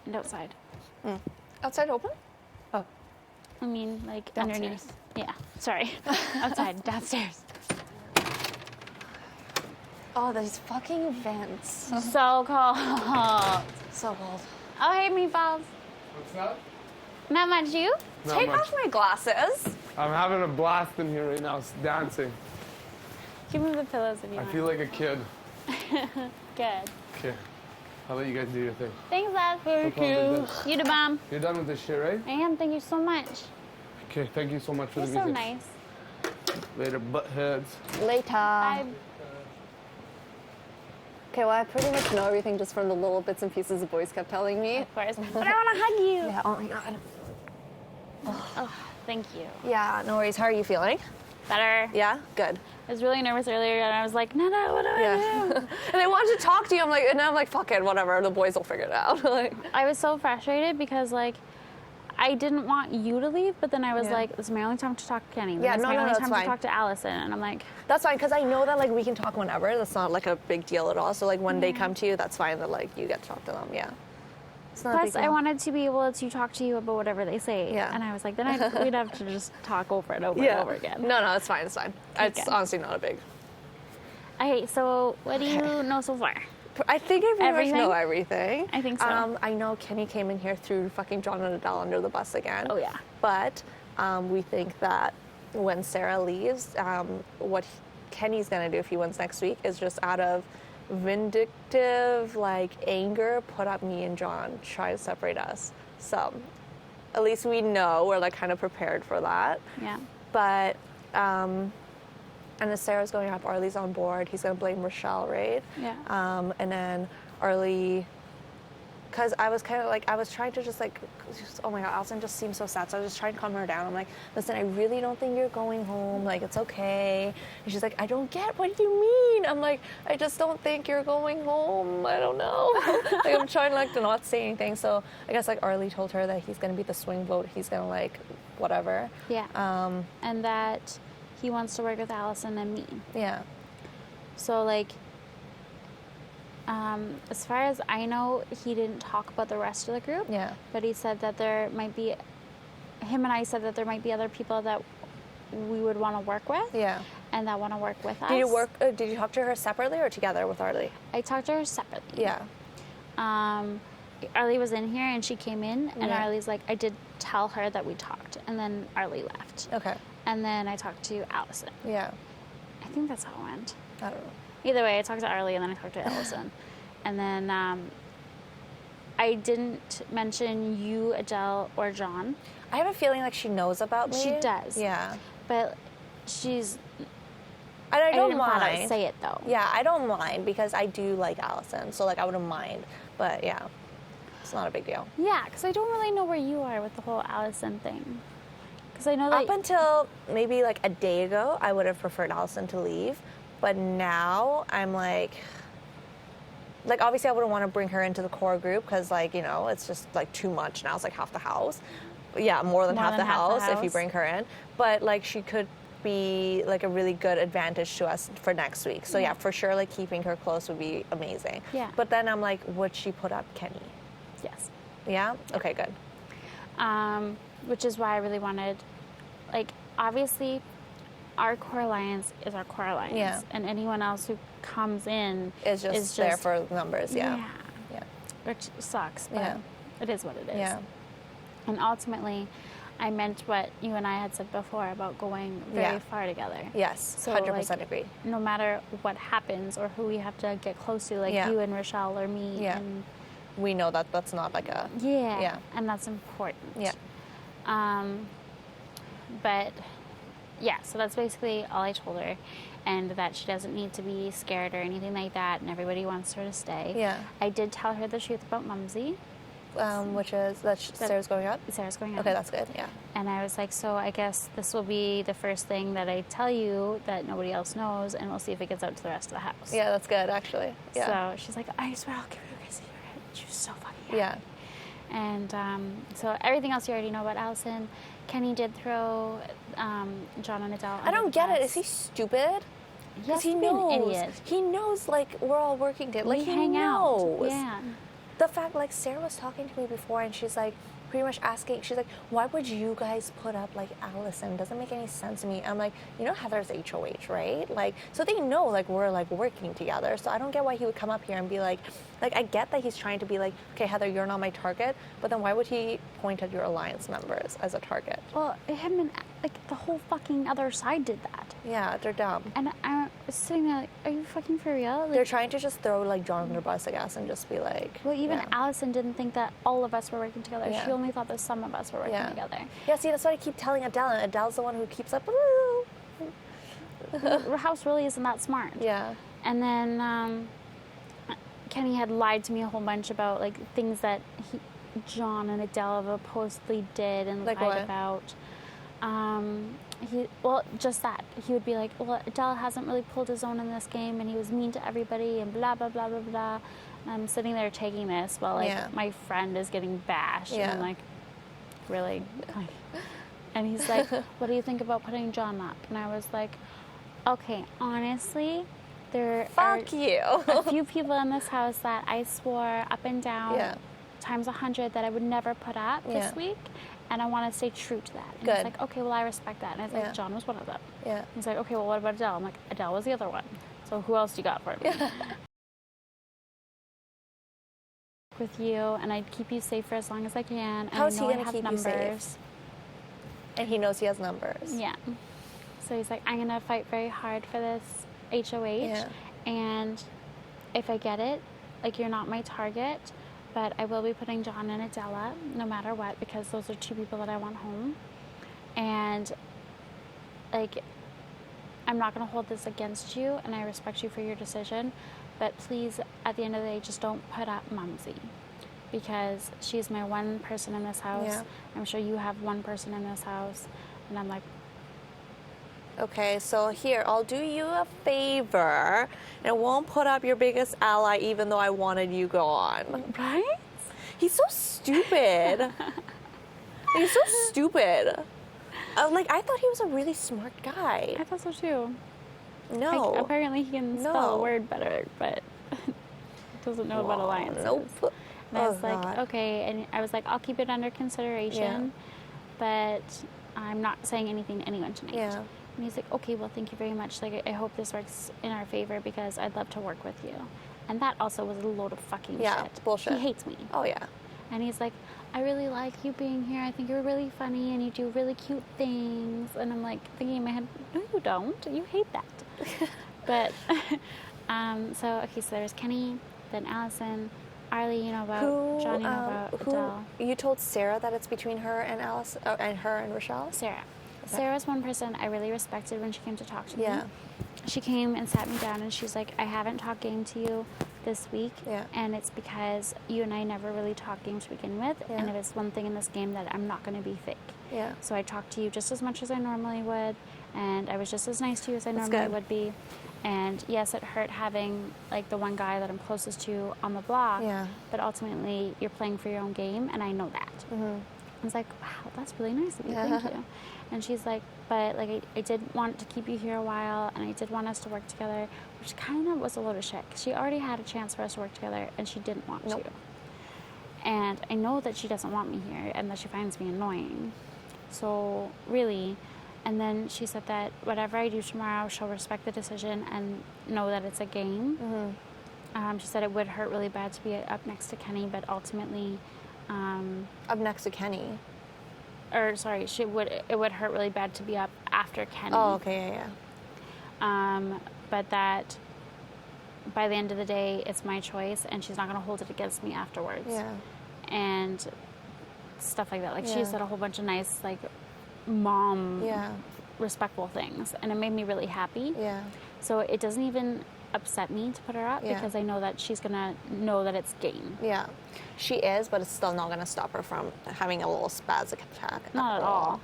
and outside. Outside open? Oh. I mean, like, Downstairs. underneath. Yeah, sorry. Outside, downstairs. Oh, these fucking vents. So cold. So cold. Oh, hey, meatballs. What's that? Not much, you? Not Take much. off my glasses. I'm having a blast in here right now, dancing. Give me the pillows if you I want. feel like a kid. Good. Okay, I'll let you guys do your thing. Thanks, love. No problem. You the bomb. You're done with this shit, right? I am. Thank you so much. Okay, thank you so much for You're the so music. nice. Later, buttheads. Later. Bye. Okay, well, I pretty much know everything just from the little bits and pieces the boys kept telling me. Of course. But I want to hug you. Yeah, oh my God. Oh, thank you. Yeah, no worries. How are you feeling? Better. Yeah? Good. I was really nervous earlier, and I was like, Neda, what do I do? And I wanted to talk to you. And I'm like, fuck it, whatever. The boys will figure it out. Like, I was so frustrated because, like, I didn't want you to leave, but then I was like, this is my only time to talk to Kenny. Yeah, This is no, my no, only that's time fine. to talk to Allison. And I'm like, that's fine, because I know that, like, we can talk whenever. That's not, like, a big deal at all. So, like, when they come to you, that's fine that, like, you get to talk to them. Yeah. It's not a big plus, I deal. wanted to be able to talk to you about whatever they say. Yeah. And I was like, then we'd have to just talk over and over and over again. No, it's fine. It's fine. It's Okay. honestly not a big. Okay, so what do you know so far? I think I pretty Everything? much know everything. I think so. I know Kenny came in here threw fucking John and Adele under the bus again. Oh, yeah. But we think that when Sarah leaves, what Kenny's gonna do if he wins next week is just out of vindictive, like, anger, put up me and John, try to separate us. So at least we know we're, like, kind of prepared for that. Yeah. But and as Sarah's going up, Arlie's on board. He's gonna blame Rochelle, right? Yeah. And then Arlie, because I was kind of like, I was trying to just like, oh my God, Allison just seems so sad. So I was just trying to calm her down. I'm like, listen, I really don't think you're going home. Like, it's okay. And she's like, I don't get, what do you mean? I'm like, I just don't think you're going home. I don't know. Like, I'm trying like to not say anything. So I guess like Arlie told her that he's gonna be the swing vote. He's gonna like, whatever. Yeah. And that he wants to work with Allison and me. Yeah. So, like, as far as I know, he didn't talk about the rest of the group. Yeah. But he said that there might be, him and I said that there might be other people that we would want to work with. Yeah. And that want to work with us. Did you talk to her separately or together with Arlie? I talked to her separately. Yeah. Arlie was in here and she came in, and Yeah. Arlie's like, I did tell her that we talked, and then Arlie left. Okay. And then I talked to Allison. Yeah. I think that's how it went. I don't know. Either way, I talked to Arlie and then I talked to Allison. And then I didn't mention you, Adele, or John. I have a feeling like she knows about me. She does. Yeah. But she's... And I don't didn't flat out mind. say it, though. Yeah, I don't mind because I do like Allison. So, like, I wouldn't mind. But, yeah, it's not a big deal. Yeah, because I don't really know where you are with the whole Allison thing. Because I know that... Up until maybe, like, a day ago, I would have preferred Allison to leave. But now, I'm like... Like, obviously, I wouldn't want to bring her into the core group because, like, you know, it's just, like, too much. Now it's, like, half the house. Yeah, more than half the house if you bring her in. But, like, she could be, like, a really good advantage to us for next week. So, yeah, for sure, like, keeping her close would be amazing. Yeah. But then I'm like, would she put up Kenny? Yes. Yeah? Okay, good. Which is why I really wanted... Like, obviously, our core alliance is our core alliance. Yeah. And anyone else who comes in It's just there for numbers, yeah. Yeah. Which sucks, but Yeah. it is what it is. Yeah. And ultimately, I meant what you and I had said before about going very far together. Yes, So, 100% like, agree. No matter what happens or who we have to get close to, like you and Rochelle or me. Yeah. And We know that that's not like a... yeah. And that's important. Yeah. But yeah, so that's basically all I told her, and that she doesn't need to be scared or anything like that, and everybody wants her to stay. Yeah. I did tell her the truth about Mumsy. Which is that Sarah's going up? Sarah's going up. Okay, that's good, yeah. And I was like, so I guess this will be the first thing that I tell you that nobody else knows, and we'll see if it gets out to the rest of the house. Yeah, that's good, actually. Yeah. So she's like, I swear I'll give you a secret. She was so fucking happy. Yeah. And so everything else you already know about Allison. Kenny did throw John and Adele. I don't get it. Is he stupid? Yes, he he's knows. an idiot. He knows, like, we're all working together. Like, We he hang knows. out. Yeah. The fact, like, Sarah was talking to me before, and she's like, pretty much asking, she's like, why would you guys put up, like, Allison? Doesn't make any sense to me. I'm like, you know Heather's HOH, right? Like, so they know, like, we're, like, working together. So I don't get why he would come up here and be like, I get that he's trying to be like, okay, Heather, you're not my target, but then why would he point at your alliance members as a target? Well, him and, like, the whole fucking other side did that. Yeah, they're dumb. And I was sitting there like, are you fucking for real? Like, They're trying to just throw, like, John under bus, I guess, and just be like... well, even yeah. Allison didn't think that all of us were working together. Yeah. She only thought that some of us were working together. Yeah, see, that's what I keep telling Adele, and Adele's the one who keeps up... The house really isn't that smart. Yeah. And then Kenny had lied to me a whole bunch about, like, things that John and Adele supposedly did and Like lied what? about. Just that. He would be like, well, Adele hasn't really pulled his own in this game, and he was mean to everybody, and blah, blah, blah, blah, blah. And I'm sitting there taking this while, like, my friend is getting bashed. Yeah. And I'm like, really? And he's like, what do you think about putting John up? And I was like, okay, honestly, there Fuck you. a few people in this house that I swore up and down times 100 that I would never put up this week, and I want to stay true to that. And Good. he's like, okay, well, I respect that. And I was like, John was one of them. Yeah. He's like, okay, well, what about Adele? I'm like, Adele was the other one. So who else do you got for me? With you, and I'd keep you safe for as long as I can. And How's I know he I gonna have keep numbers. you safe? And he knows he has numbers. Yeah. So he's like, I'm going to fight very hard for this HOH. Yeah. And if I get it, like, you're not my target, but I will be putting John and Adele up no matter what, because those are two people that I want home. And, like, I'm not going to hold this against you, and I respect you for your decision, but please, at the end of the day, just don't put up Mumsy, because she's my one person in this house. Yeah. I'm sure you have one person in this house. And I'm like, Okay, so here, I'll do you a favor and won't put up your biggest ally even though I wanted you gone. right? He's so stupid. He's so stupid. Like, I thought he was a really smart guy. I thought so too. No. Like, apparently he can spell No. a word better, but doesn't know about alliances. Nope. And I was Oh, like, God. okay. And I was like, I'll keep it under consideration, but I'm not saying anything to anyone tonight. Yeah. And he's like, okay, well, thank you very much. Like, I hope this works in our favor because I'd love to work with you. And that also was a load of fucking shit. Bullshit. He hates me. Oh, yeah. And he's like, I really like you being here. I think you're really funny and you do really cute things. And I'm like thinking in my head, no, you don't. You hate that. But, so there's Kenny, then Allison, Arlie, you know about, John, you know about, Adele. You told Sarah that it's between her and Alice, and her and Rochelle? Sarah. Okay. Sarah's one person I really respected when she came to talk to me. Yeah. She came and sat me down and she's like, I haven't talked game to you this week. Yeah. And it's because you and I never really talked game to begin with. Yeah. And it is one thing in this game that I'm not going to be fake. Yeah. So I talked to you just as much as I normally would. And I was just as nice to you as I That's normally good. would be. And yes, it hurt having like the one guy that I'm closest to on the block. Yeah. But ultimately, you're playing for your own game, and I know that. Mm-hmm. I was like, wow, that's really nice of you. Yeah. Thank you. And she's like, but like I did want to keep you here a while, and I did want us to work together, which kind of was a load of shit. 'Cause she already had a chance for us to work together, and she didn't want Nope. to. And I know that she doesn't want me here, and that she finds me annoying. So really, and then she said that whatever I do tomorrow, she'll respect the decision and know that it's a game. Mm-hmm. She said it would hurt really bad to be up next to Kenny, but ultimately, Up next to Kenny. or sorry, it would hurt really bad to be up after Kenny. Oh, okay, yeah. But that by the end of the day, it's my choice, and she's not going to hold it against me afterwards. Yeah. And stuff like that. Like, Yeah. she said a whole bunch of nice, like, mom Yeah. respectful things, and it made me really happy. Yeah. So it doesn't even upset me to put her up Yeah. because I know that she's going to know that it's game. Yeah. She is, but it's still not going to stop her from having a little spastic attack. Not at all.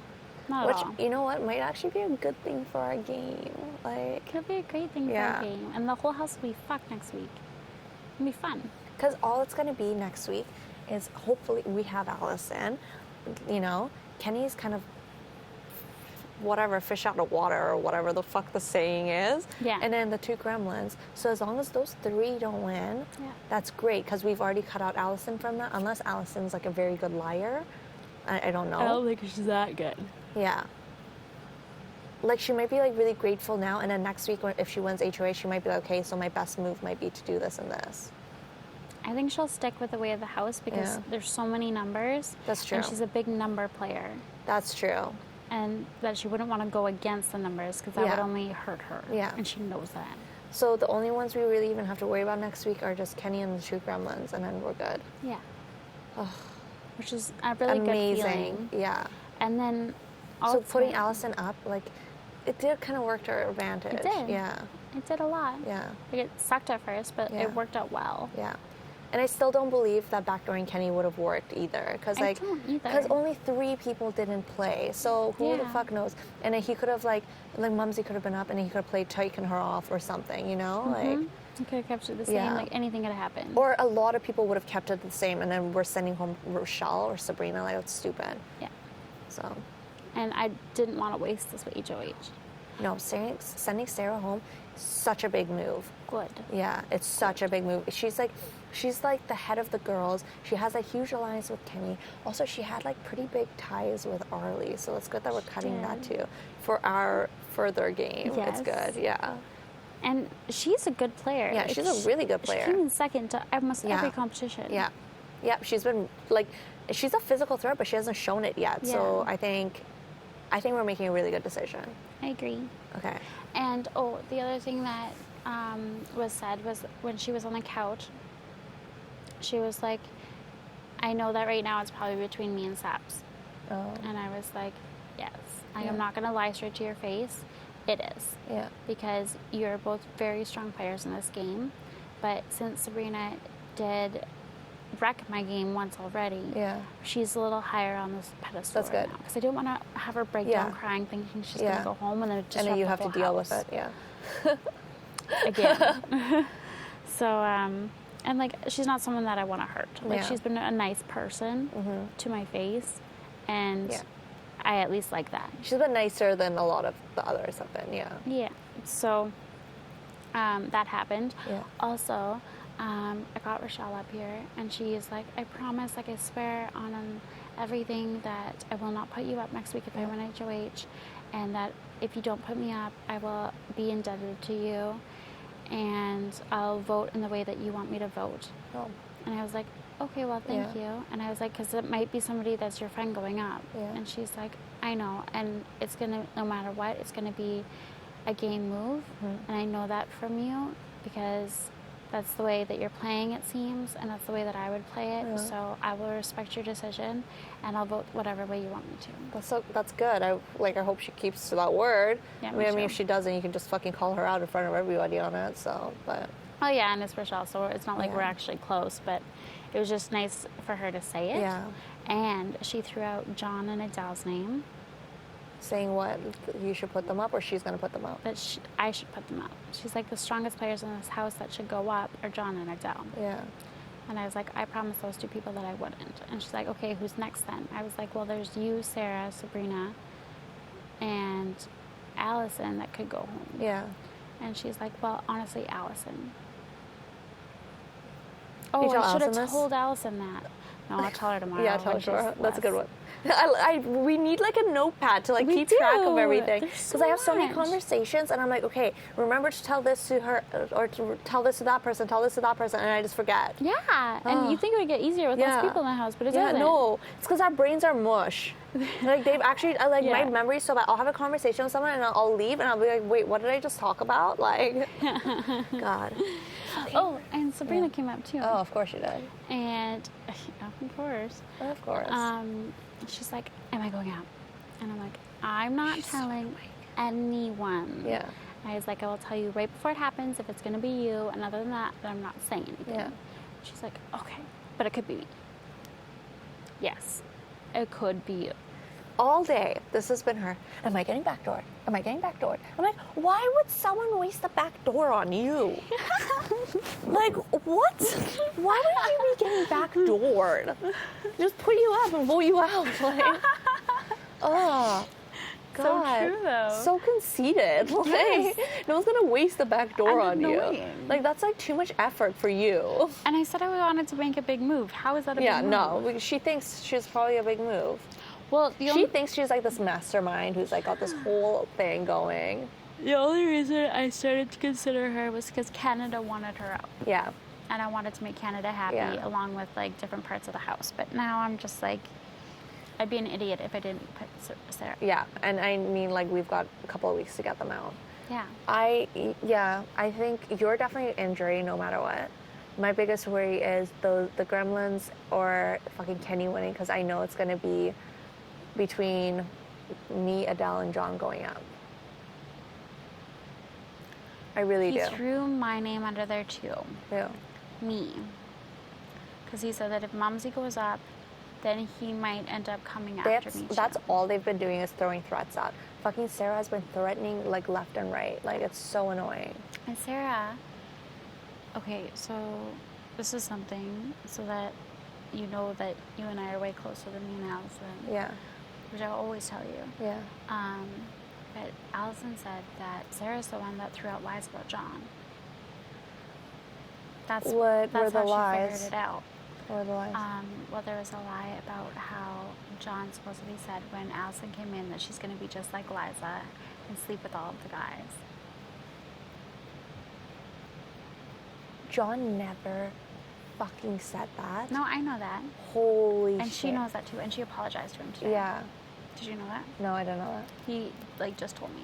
Not Which, at all. you know what, might actually be a good thing for our game. Like, It'll be a great thing Yeah. for a game. And the whole house will be fucked next week. It'll be fun. because all it's going to be next week is hopefully we have Allison. You know, Kenny's kind of whatever, fish out of water or whatever the fuck the saying is. Yeah. And then the 2 gremlins. So as long as those 3 don't win, Yeah. that's great because we've already cut out Allison from that. Unless Allison's like a very good liar. I don't know. I don't think she's that good. Yeah. Like she might be like really grateful now, and then next week if she wins HOA, she might be like, okay, so my best move might be to do this and this. I think she'll stick with the way of the house because Yeah. there's so many numbers. That's true. And she's a big number player. That's true. And that she wouldn't want to go against the numbers because that Yeah. would only hurt her. Yeah. And she knows that. So the only ones we really even have to worry about next week are just Kenny and the 2 gremlins, and then we're good. Yeah. Which is a really good feeling. Amazing. Yeah. And then So also putting Allison up, like, it did kind of work to our advantage. It did. Yeah. it did a lot. Yeah. Like it sucked at first, but Yeah. it worked out well. Yeah. And I still don't believe that backdooring Kenny would have worked either. Because, I like, don't either. because only 3 people didn't play. So who the Yeah. fuck knows? And then he could have, like Mumsy could have been up and he could have played taken her off or something, you know? Like, You could have kept it the same. Yeah. Like anything could have happened. or a lot of people would have kept it the same, and then we're sending home Rochelle or Sabrina. Like, that's stupid. Yeah. So, And I didn't want to waste this with HOH. no, sending Sarah home, such a big move. Good. Yeah, it's such a big move. She's like the head of the girls. She has a huge alliance with Kenny. Also, she had like pretty big ties with Arlie, so it's good that we're cutting that did. too for our further game. Yes. It's good. Yeah. And she's a good player. Yeah, Like, she's a really good player. She came in second to almost Yeah. every competition. Yeah. Yeah, she's been like, she's a physical threat, but she hasn't shown it yet. So Yeah. I think we're making a really good decision. I agree. Okay. And the other thing that was said was when she was on the couch, she was like, I know that right now it's probably between me and Saps. Oh. And I was like, yes. I Yeah. am not going to lie straight to your face. It is. Yeah. Because you're both very strong players in this game. But since Sabrina did wreck my game once already, Yeah. she's a little higher on this pedestal That's right good. now. Because I don't want to have her break down Yeah. crying thinking she's Yeah. going to go home and then just And then you have to deal with it. Yeah. again. So, and like, she's not someone that I want to hurt. Like, Yeah. she's been a nice person to my face, and Yeah. I at least like that. She's been nicer than a lot of the others have been. Yeah. Yeah. So, that happened. Yeah. Also, I got Rochelle up here, and she's like, I promise, like, I swear on everything that I will not put you up next week if I win HOH, and that if you don't put me up, I will be indebted to you, and I'll vote in the way that you want me to vote. Oh. And I was like, okay, well, thank Yeah. you. And I was like, because it might be somebody that's your friend going up. Yeah. And she's like, I know. And it's going to, no matter what, it's going to be a game move. And I know that from you because that's the way that you're playing, it seems. And that's the way that I would play it. Yeah. So I will respect your decision and I'll vote whatever way you want me to. That's good. I hope she keeps to that word. Yeah, I me mean, too. if she doesn't, you can just fucking call her out in front of everybody on it. So, but Oh, yeah. And it's Rochelle. So it's not like Yeah. we're actually close, but it was just nice for her to say it. yeah, And she threw out John and Adele's name. saying what you should put them up, or she's gonna put them up. That I should put them up. She's like, the strongest players in this house that should go up are John and Adele. Yeah. And I was like, I promised those 2 people that I wouldn't. And she's like, okay, who's next then? I was like, well, there's you, Sarah, Sabrina, and Allison that could go home. Yeah. And she's like, well, honestly, Allison. you Oh, tell I should have Allison this? told Allison that. No, I'll tell her tomorrow. Yeah, tell when her tomorrow. she's That's a good less. one. We need like a notepad to like We keep track of do. everything There's because so I have so many much. conversations and I'm like, okay, remember to tell this to her or to tell this to that person, tell this to that person, and I just forget. Yeah, and you think it would get easier with Yeah. less people in the house, but it Yeah, doesn't. no, it's because our brains are mush. Like they've actually my Yeah. memory's so bad. I'll have a conversation with someone and I'll leave and I'll be like, wait, what did I just talk about? Like, God. Oh, and Sabrina came up too. Oh, of course you did. And of course. Of course. She's like, am I going out? And I'm like, I'm not telling anyone. Yeah. I was like, I will tell you right before it happens if it's going to be you. And other than that, then I'm not saying anything. Yeah. She's like, okay, but it could be me. Yes, it could be you. All day, this has been her. Am I getting backdoored? Am I getting backdoored? I'm like, why would someone waste the back door on you? Like, what? Why would you be getting backdoored? Just put you up and vote you out. Like, oh. God. true, though. So conceited. Like, Yes. no one's gonna waste the back door on And you. annoying. Like, that's like too much effort for you. And I said I wanted to make a big move. How is that a Yeah, big move? no. She thinks she's probably a big move. Well, She thinks she's like this mastermind who's like got this whole thing going. the only reason I started to consider her was because Canada wanted her out. Yeah. And I wanted to make Canada happy Yeah. along with like different parts of the house. But now I'm just like, I'd be an idiot if I didn't put Sarah. Yeah. And I mean, like, we've got a couple of weeks to get them out. Yeah. I think you're definitely an injury no matter what. My biggest worry is the Gremlins or fucking Kenny winning, because I know it's going to be between me, Adele, and John going up. I really He do. threw my name under there too. Yeah. Me. Because he said that if Mumsy goes up, then he might end up coming after me too. That's all they've been doing is throwing threats out. Fucking Sarah has been threatening like left and right. Like, it's so annoying. And Sarah, okay, so this is something so that you know that you and I are way closer than me and Allison. Yeah. Which I'll always tell you. Yeah. But Allison said that Sarah's the one that threw out lies about John. That's What were the how lies? she figured it out. What are the lies? Well, there was a lie about how John supposedly said when Allison came in that she's going to be just like Liza and sleep with all of the guys. John never fucking said that. No, I know that. Holy shit. And she knows that too, and she apologized to him today. Yeah. Did you know that? No, I don't know that. He, like, just told me.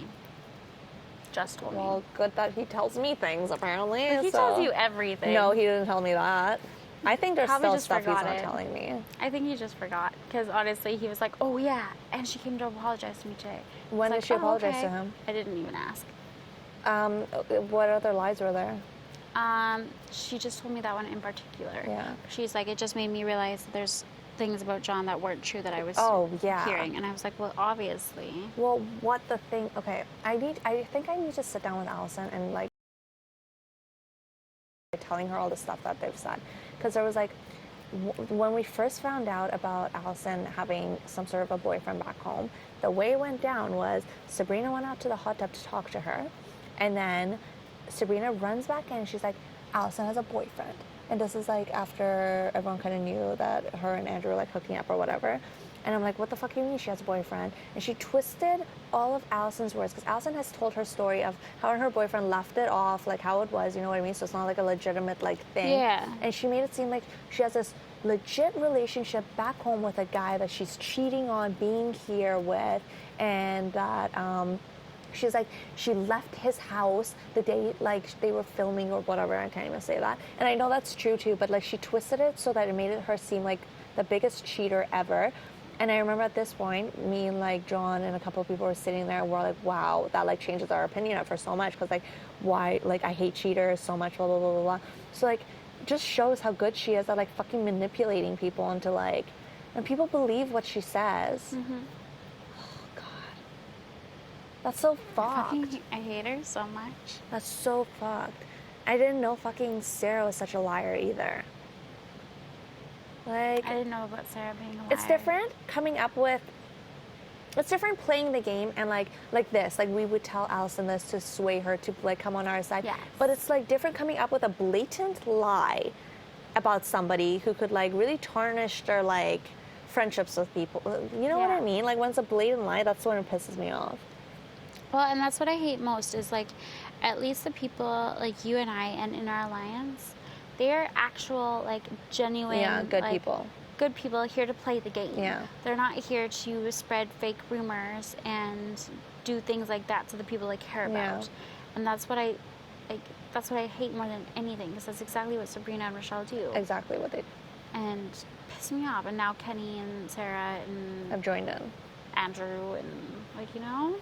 Just told Well, me. good that he tells me things, apparently. He so- tells you everything. No, he didn't tell me that. I think there's Probably still just stuff he's forgot not it. telling me. I think he just forgot. Because honestly, he was like, oh, yeah. And she came to apologize to me today. When It's did like, she "Oh, apologize okay." to him? I didn't even ask. What other lies were there? She just told me that one in particular. Yeah. She's like, it just made me realize that there's things about John that weren't true that I was yeah. hearing. And I was like, well, obviously. Well, what the thing? Okay, I think I need to sit down with Allison and like telling her all the stuff that they've said, because there was like when we first found out about Allison having some sort of a boyfriend back home, the way it went down was Sabrina went out to the hot tub to talk to her, and then Sabrina runs back in and she's like, Allison has a boyfriend. And this is like after everyone kind of knew that her and Andrew were like hooking up or whatever. And I'm like, what the fuck do you mean she has a boyfriend? And she twisted all of Allison's words, because Allison has told her story of how her and her boyfriend left it off, like how it was, you know what I mean? So it's not like a legitimate like thing. Yeah. And she made it seem like she has this legit relationship back home with a guy that she's cheating on being here with, and that she's like, she left his house the day like they were filming or whatever. I can't even say that. And I know that's true too, but like she twisted it so that it made her seem like the biggest cheater ever. And I remember at this point, me and like John and a couple of people were sitting there and we're like, wow, that like changes our opinion of her so much, because like, why, like I hate cheaters so much, blah, blah, blah, blah, blah. So like, just shows how good she is at like fucking manipulating people into like, and people believe what she says. Mm-hmm. Oh God. That's so fucked. I hate her so much. That's so fucked. I didn't know fucking Sarah was such a liar either. Like, I didn't know about Sarah being a liar. it's different coming up with, it's different playing the game and like this, like we would tell Allison this to sway her to like come on our side. Yes. But it's like different coming up with a blatant lie about somebody who could like really tarnish their like friendships with people. You know what I Yeah. mean? Like when it's a blatant lie, that's when it pisses me off. Well, and that's what I hate most is like, at least the people like you and I and in our alliance, they're actual like genuine, Yeah, good like, people. Good people here to play the game. Yeah. They're not here to spread fake rumors and do things like that to the people they care Yeah. about. And that's what I like. That's what I hate more than anything, because that's exactly what Sabrina and Rochelle do. Exactly what they And piss me off. And now Kenny and Sarah and have joined in. Andrew and like, you know.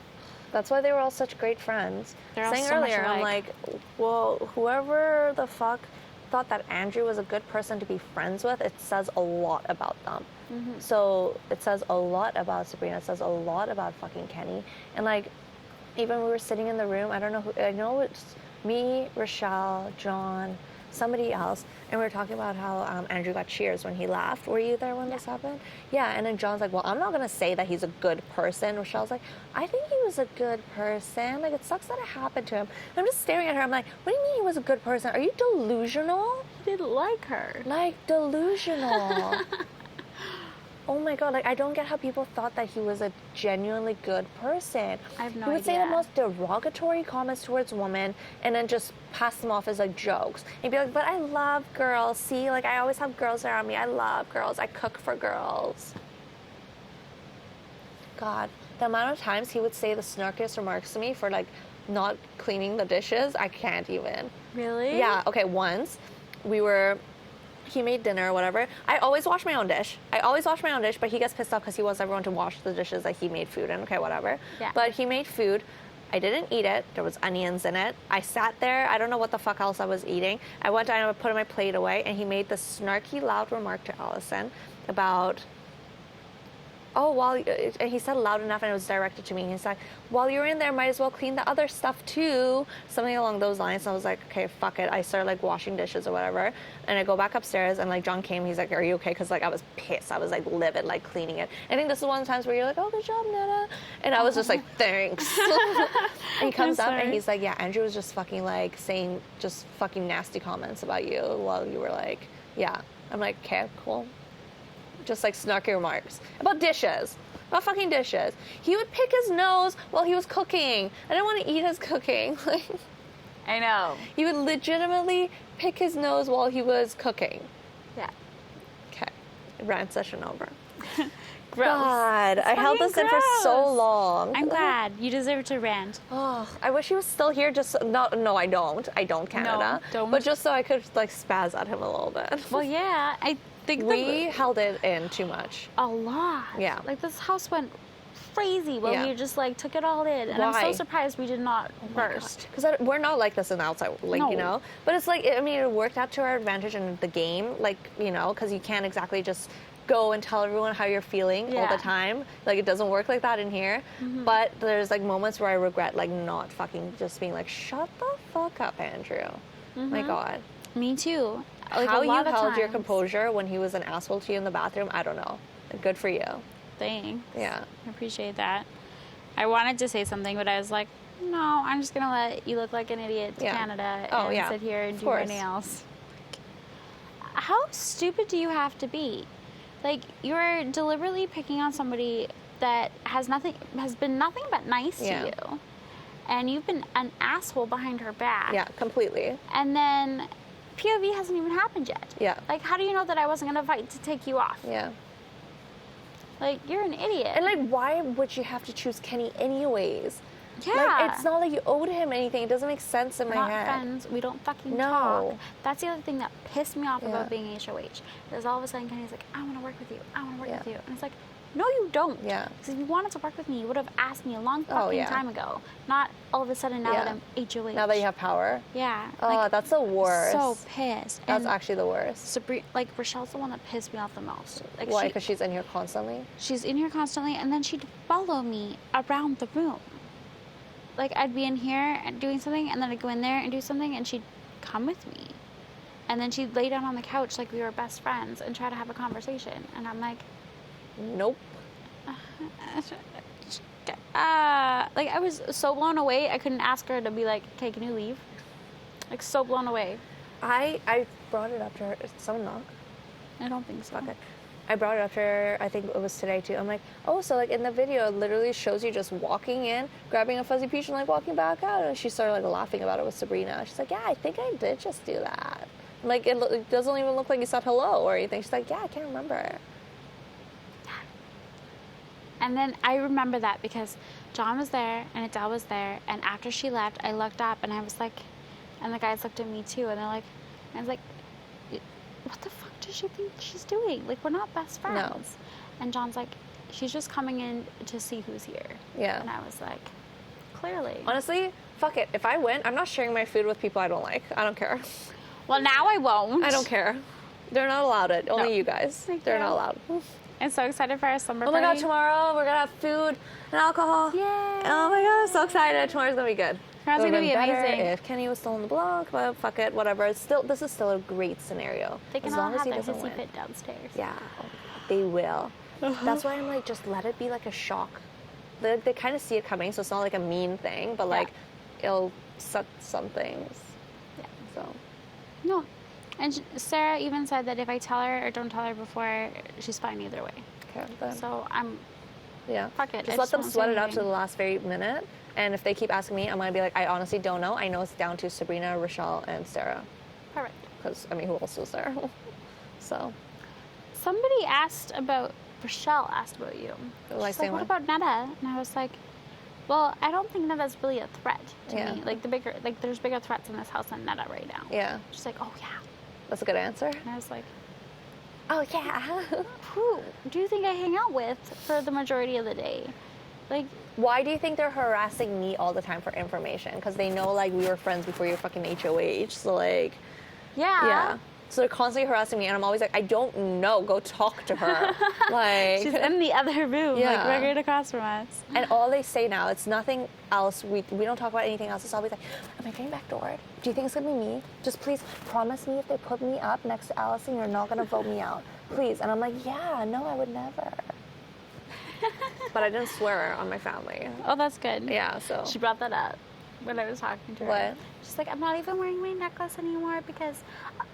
That's why they were all such great friends. They're all Saying so much earlier, I'm alike. like, well, whoever the fuck thought that Andrew was a good person to be friends with, it says a lot about them. Mm-hmm. So it says a lot about Sabrina. It says a lot about fucking Kenny. And like, even we were sitting in the room, I don't know who, I know it's me, Rochelle, John, somebody else, and we were talking about how Andrew got cheers when he left. Were you there when this happened? Yeah, and then John's like, well, I'm not going to say that he's a good person. Rochelle's like, I think he was a good person. Like, it sucks that it happened to him. I'm just staring at her. I'm like, what do you mean he was a good person? Are you delusional? He didn't like her. Like, delusional. Oh my God, like, I don't get how people thought that he was a genuinely good person. I have no He would say idea. the most derogatory comments towards women and then just pass them off as, like, jokes. And be like, but I love girls. See, like, I always have girls around me. I love girls. I cook for girls. God, the amount of times he would say the snarkiest remarks to me for, like, not cleaning the dishes, I can't even. Really? Yeah, okay, once he made dinner or whatever. I always wash my own dish, but he gets pissed off because he wants everyone to wash the dishes that he made food in. Okay, whatever. Yeah. But he made food. I didn't eat it. There was onions in it. I sat there. I don't know what the fuck else I was eating. I went down and put my plate away, and he made this snarky, loud remark to Allison about, and he said loud enough and it was directed to me. He's like, while you're in there, might as well clean the other stuff too. Something along those lines. And I was like, okay, fuck it. I started like washing dishes or whatever. And I go back upstairs and like John came. He's like, are you okay? Because like I was pissed. I was like livid, like cleaning it. I think this is one of the times where you're like, oh, good job, Neda. And I was just like, thanks. And he comes up and he's like, yeah, Andrew was just fucking like saying just fucking nasty comments about you while you were like, yeah. I'm like, okay, cool. Just like snarky remarks about dishes, about fucking dishes. He would pick his nose while he was cooking. I didn't want to eat his cooking. Like, I know. he would legitimately pick his nose while he was cooking. Yeah. Okay, rant session over. Gross. God, I held this in for so long. I'm glad. You deserve to rant. Oh, I wish he was still here. No, I don't. I don't, Canada. No, don't. But just so I could like spaz at him a little bit. Well, yeah. I think We held it in too much. a lot. Yeah. Like this house went crazy when Yeah. we just like took it all in, and I'm Why? so surprised we did not burst. Because we're not like this in the outside, like, No. you know? But it's like, I mean, it worked out to our advantage in the game, like, you know, because you can't exactly just go and tell everyone how you're feeling all Yeah. the time. Like, it doesn't work like that in here. But there's, like, moments where I regret, like, not fucking just being like, shut the fuck up, Andrew. My God. Me too. Like, how a you lot of held your times. composure when he was an asshole to you in the bathroom, I don't know. Good for you. Thanks. Yeah. I appreciate that. I wanted to say something, but I was like, no, I'm just gonna let you look like an idiot to Yeah. Canada Oh, and yeah. sit here and Of do your course. nails. How stupid do you have to be? Like, you're deliberately picking on somebody that has been nothing but nice Yeah. to you, and you've been an asshole behind her back. Yeah, completely. And then POV hasn't even happened yet. Yeah. Like, how do you know that I wasn't gonna fight to take you off? Yeah. Like, you're an idiot. And, like, why would you have to choose Kenny anyways? yeah. Like, it's not like you owed him anything. It doesn't make sense in We're my not head. friends. We don't fucking No. talk. That's the other thing that pissed me off Yeah. about being HOH. Is all of a sudden Kenny's like, I want to work with you. I want to work Yeah. with you. And it's like, no, you don't. Yeah. Because if you wanted to work with me, you would have asked me a long Oh, fucking yeah. time ago. Not all of a sudden now Yeah. that I'm HOH. Now that you have power. Yeah. Oh, like, that's the worst. so pissed. That's And actually the worst. like, Rochelle's the one that pissed me off the most. Like, Why? Because she's in here constantly? she's in here constantly, and then she'd follow me around the room. Like, I'd be in here and doing something, and then I'd go in there and do something, and she'd come with me. And then she'd lay down on the couch like we were best friends and try to have a conversation. And I'm like, Nope. like, I was so blown away, I couldn't ask her to be like, okay, can you leave? Like, so blown away. I brought it up to her. Someone knock? I don't think so. Okay. I brought it up to her, I think it was today too. I'm like, oh, so like in the video, it literally shows you just walking in, grabbing a fuzzy peach and like walking back out. And she started like laughing about it with Sabrina. She's like, yeah, I think I did just do that. Like, it doesn't even look like you said hello or anything. She's like, yeah, I can't remember. And then I remember that because John was there and Adele was there, and after she left, I looked up and I was like, and the guys looked at me too, and they're like, I was like, what the fuck does she think she's doing? Like, we're not best friends. No. And John's like, she's just coming in to see who's here. Yeah. And I was like, clearly. Honestly, fuck it. If I win, I'm not sharing my food with people I don't like. I don't care. Well, now I won't. I don't care. They're not allowed it. Only No. you guys. Thank They're you. not allowed. I'm so excited for our summer Oh my god, party. tomorrow we're gonna have food and alcohol. Yay. Oh my god, I'm so excited. Tomorrow's gonna be good. Tomorrow's It would've gonna be been better amazing. if Kenny was still on the block, but fuck it, whatever. This is still a great scenario. They can as all long as have he their doesn't hissy win. fit downstairs. Yeah, they will. That's why I'm like, just let it be like a shock. They kind of see it coming, so it's not like a mean thing, but like, it'll set some things. Yeah. So, No. And Sarah even said that if I tell her or don't tell her before, she's fine either way. okay, then. So I'm, Yeah. fuck it. Just I let them won't say sweat it out to anything. the last very minute. And if they keep asking me, I'm going to be like, I honestly don't know. I know it's down to Sabrina, Rochelle, and Sarah. Perfect. Because, I mean, who else was there? So, Somebody Rochelle asked about you. Like She's saying like, what? what about Neda? And I was like, well, I don't think Neda's really a threat to Yeah. me. Like, there's bigger threats in this house than Neda right now. yeah. She's like, oh, yeah. That's a good answer. And I was like, Oh, yeah. who do you think I hang out with for the majority of the day? Like, Why do you think they're harassing me all the time for information? Because they know, like, we were friends before your fucking HOH. So, like, yeah. So they're constantly harassing me, and I'm always like, I don't know. Go talk to her. Like, She's in the other room, Yeah. like right across from us. and all they say now, it's nothing else. We don't talk about anything else. It's always like, am I getting backdoored? Do you think it's gonna be me? Just please promise me if they put me up next to Allison, you're not gonna vote me out, please. And I'm like, yeah, no, I would never. But I didn't swear on my family. Oh, that's good. Yeah, so. She brought that up when I was talking to her. What? She's like, I'm not even wearing my necklace anymore because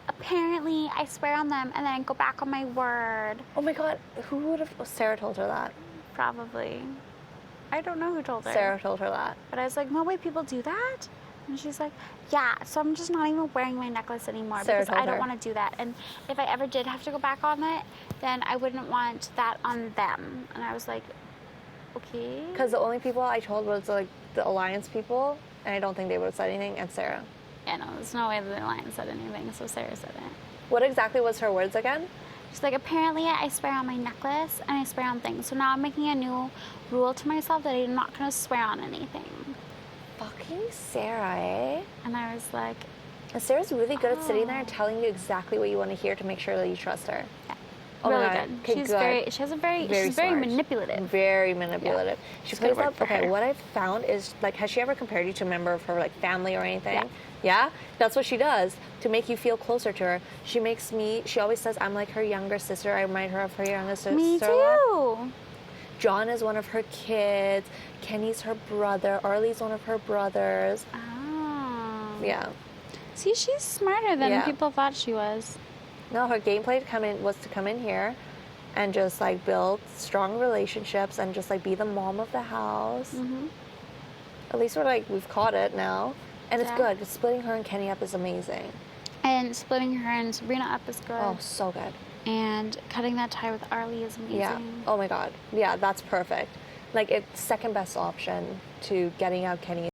apparently I swear on them and then I go back on my word. Oh my God, who would have? Sarah told her that. Probably. I don't know who told her. Sarah told her that. But I was like, no way, people do that? And she's like, yeah, so I'm just not even wearing my necklace anymore Sarah because told I don't her. want to do that. And if I ever did have to go back on it, then I wouldn't want that on them. And I was like, okay. Because the only people I told was like the Alliance people, and I don't think they would have said anything, and Sarah. Yeah, no, there's no way the Alliance said anything, so Sarah said it. What exactly was her words again? She's like, apparently I swear on my necklace and I swear on things. So now I'm making a new rule to myself that I'm not going to swear on anything. Fucking Sarah, eh? And I was like, And Sarah's really good at sitting there and telling you exactly what you want to hear to make sure that you trust her. yeah, Oh my really God. good. Okay, She's good. she's very smart. manipulative. Very manipulative. She She's good plays work up. for Okay, her. what I've found is, like, has she ever compared you to a member of her, like, family or anything? Yeah. Yeah? That's what she does to make you feel closer to her. She always says, I'm like her younger sister. I remind her of her younger sister. Me a lot. too. John is one of her kids. Kenny's her brother. Arlie's one of her brothers. Oh. Yeah. See, she's smarter than Yeah. people thought she was. No, her gameplay was to come in here and just like build strong relationships and just like be the mom of the house. Mm-hmm. At least we've caught it now. And it's Yeah. good. 'Cause splitting her and Kenny up is amazing. And splitting her and Sabrina up is good. Oh, so good. And cutting that tie with Arlie is amazing. Yeah. Oh my God. Yeah, that's perfect. Like, it's second best option to getting out Kenny.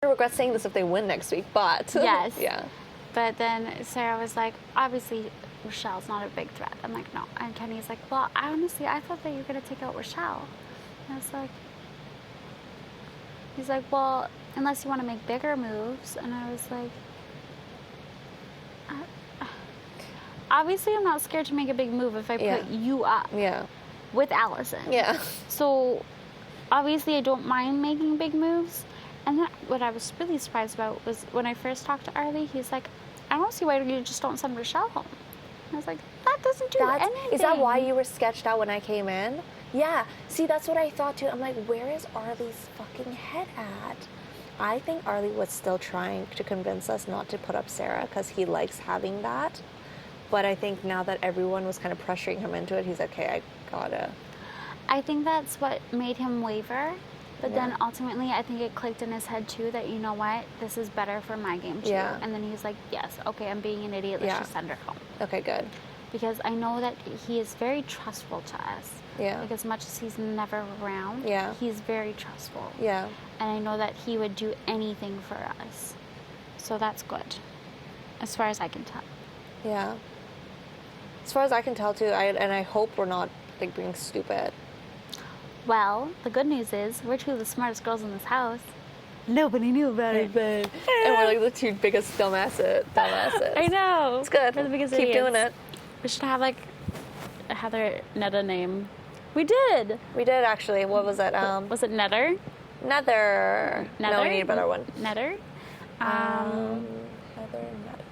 I regret saying this if they win next week, but Yes. yeah. But then Sarah was like, obviously Rochelle's not a big threat. I'm like, no. And Kenny's like, well, I thought that you were going to take out Rochelle. And I was like, he's like, well, unless you want to make bigger moves. And I was like, obviously I'm not scared to make a big move if I Yeah. put you up Yeah. with Allison. Yeah. So obviously I don't mind making big moves. And then what I was really surprised about was when I first talked to Arlie, he's like, I don't see why you just don't send Rochelle home. And I was like, that doesn't do anything. Is that why you were sketched out when I came in? Yeah. See, that's what I thought too. I'm like, where is Arlie's fucking head at? I think Arlie was still trying to convince us not to put up Sarah because he likes having that. But I think now that everyone was kind of pressuring him into it, he's like, okay, I gotta. I think that's what made him waver. But then Yeah. ultimately, I think it clicked in his head too that, you know what, this is better for my game too. Yeah. And then he's like, yes, okay, I'm being an idiot. Let's Yeah. just send her home. Okay, good. Because I know that he is very trustful to us. Yeah. Like, as much as he's never around, Yeah. he's very trustful. Yeah. And I know that he would do anything for us. So that's good, as far as I can tell. Yeah. As far as I can tell too, I hope we're not like being stupid. Well, the good news is we're two of the smartest girls in this house. Nobody knew about it, but And we're like the two biggest dumbasses. I know. It's good. We're the biggest Keep idiots. doing it. We should have like Heather Neda name. We did. We did actually. What was it? Was it Netter? Nether. Nether? No, we need a better one. Netter? Heather Nether.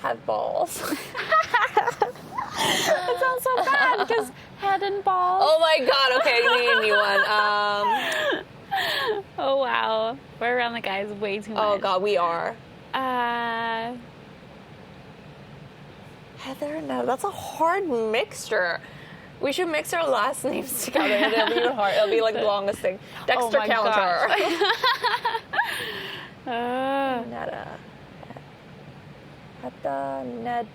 Had balls. That sounds so bad because head and balls. Oh my god, okay, we need a new one. Oh wow. We're around the guys way too much. Oh god, we are. Heather and Nether, that's a hard mixture. We should mix our last names together and it'll be even hard. It'll be like the longest thing. Dexter my Counter. gosh. Hedda, Nedhead?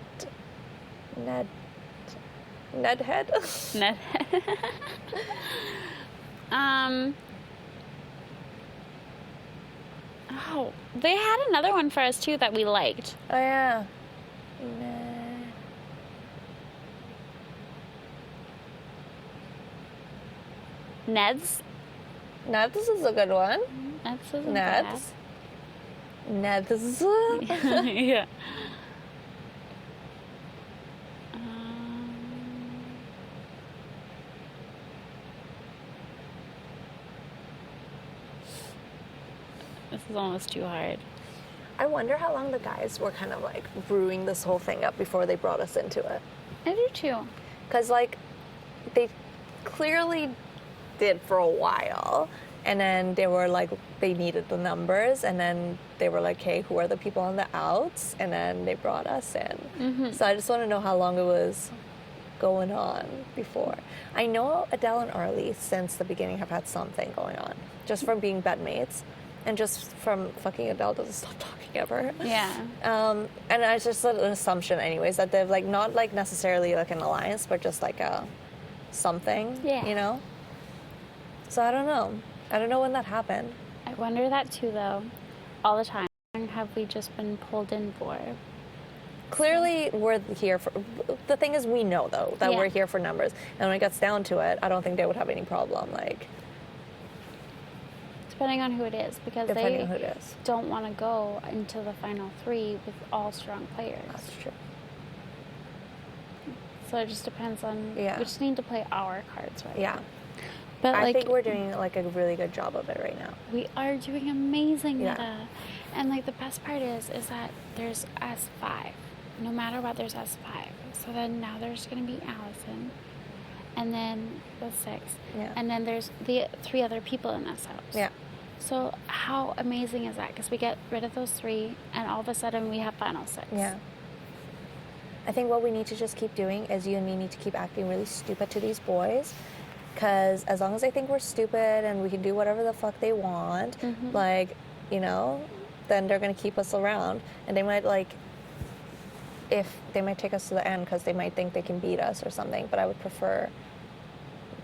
Ned. Oh, they had another one for us too that we liked. Oh yeah. Ned's. Neds is a good one. Ned's isn't Neds. Neds. bad. Yeah. This is almost too hard. I wonder how long the guys were kind of like brewing this whole thing up before they brought us into it. I do too. Because like they clearly did for a while, and then they were like they needed the numbers, and then they were like, hey, who are the people on the outs? And then they brought us in. Mm-hmm. So I just want to know how long it was going on before. I know Adele and Arlie since the beginning have had something going on, just from being bedmates. And just from fucking Adele doesn't stop talking ever. Yeah. And it's just an assumption anyways, that they've like not like necessarily like an alliance, but just like a something, Yeah. you know? So I don't know. I don't know when that happened. I wonder that too, though. All the time. Have we just been pulled in for? Clearly we're here for, the thing is we know though, that Yeah. we're here for numbers. And when it gets down to it, I don't think they would have any problem, like, Depending on who it is, because depending they on who it is. don't want to go into the final three with all strong players. That's true. So it just depends on. Yeah. We just need to play our cards right. Yeah. But I like think we're doing like a really good job of it right now. we are doing amazing, Yeah. Neda. And like the best part is that there's us five. No matter what, there's us five. So then now there's gonna be Allison, and then the six, Yeah. and then there's the three other people in this house. Yeah. So how amazing is that? Because we get rid of those three, and all of a sudden we have final six. Yeah. I think what we need to just keep doing is you and me need to keep acting really stupid to these boys. Because as long as they think we're stupid and we can do whatever the fuck they want, like, you know, then they're going to keep us around. And they might, like, they might take us to the end because they might think they can beat us or something. But I would prefer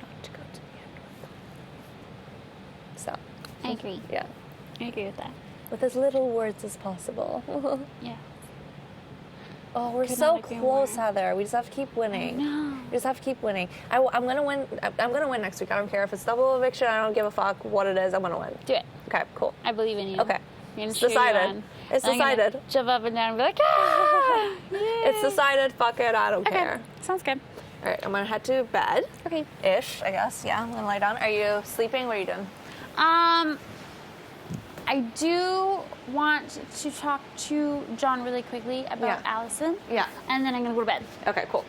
not to go to the end with them. So. I agree. Yeah. I agree with that. With as little words as possible. Yeah. Oh, we're Could so not agree close, more. Heather. We just have to keep winning. No. We just have to keep winning. I'm gonna win. I'm gonna win next week. I don't care if it's double eviction. I don't give a fuck what it is. I'm gonna win. Do it. Okay, cool. I believe in you. Okay. I'm gonna It's cheer you decided. on. It's And I'm gonna decided. jump up and down and be like, ah! It's decided. Fuck it. I don't Okay. care. Sounds good. All right. I'm gonna head to bed. Okay. Ish, I guess. Yeah. I'm gonna lie down. Are you sleeping? What are you doing? I do want to talk to John really quickly about Yeah. Allison. Yeah. And then I'm gonna go to bed. Okay. Cool.